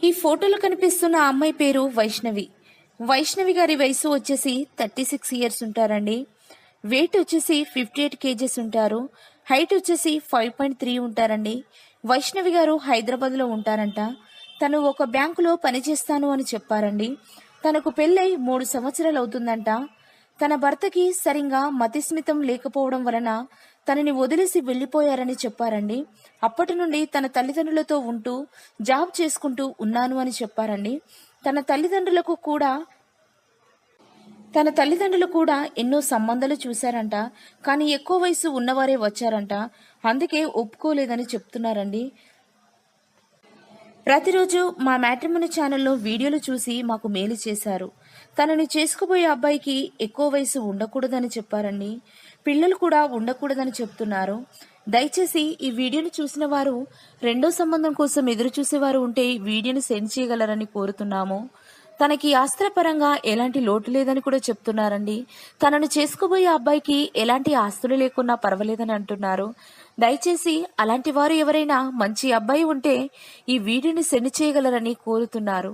ఈ ఫోటోలో కనిపిస్తున్న అమ్మాయి పేరు వైష్ణవి. వైష్ణవి గారి వయసు వచ్చేసి 36 ఇయర్స్ ఉంటారండి. వెయిట్ వచ్చేసి 58 కేజెస్ ఉంటారు. హైట్ వచ్చేసి 5.3 ఉంటారండి. వైష్ణవి గారు హైదరాబాద్లో ఉంటారంట. తను ఒక బ్యాంకులో పనిచేస్తాను అని చెప్పారండి. తనకు పెళ్ళై 3 సంవత్సరాలు అవుతుందంట. తన భర్తకి సరిగా మతిస్థిమితం లేకపోవడం వలన తనని వదిలేసి వెళ్లిపోయారని చెప్పారండి. అప్పటి నుండి తన తల్లిదండ్రులతో ఉంటూ జాబ్ చేసుకుంటూ ఉన్నాను అని చెప్పారండి. తన తల్లిదండ్రులు కూడా ఎన్నో సంబంధాలు చూశారంట. కానీ ఎక్కువ వయసు ఉన్నవారే వచ్చారంట. అందుకే ఒప్పుకోలేదని చెప్తున్నారండి. ప్రతిరోజు మా మ్యాట్రిమోనీ ఛానల్లో వీడియోలు చూసి మాకు మేలు చేశారు. తనని చేసుకుపోయే అబ్బాయికి ఎక్కువ వయసు ఉండకూడదని చెప్పారండి. పిల్లలు కూడా ఉండకూడదని చెప్తున్నారు. దయచేసి ఈ వీడియోను చూసిన వారు రెండో సంబంధం కోసం ఎదురు చూసేవారు ఉంటే వీడియోను సెండ్ చేయగలరని కోరుతున్నాము. తనకి ఆస్తులపరంగా ఎలాంటి లోటు లేదని కూడా చెప్తున్నారండి. తనను చేసుకోబోయే అబ్బాయికి ఎలాంటి ఆస్తులు లేకున్నా పర్వాలేదని అంటున్నారు. దయచేసి అలాంటి వారు ఎవరైనా మంచి అబ్బాయి ఉంటే ఈ వీడియోని సెండ్ చేయగలరని కోరుతున్నారు.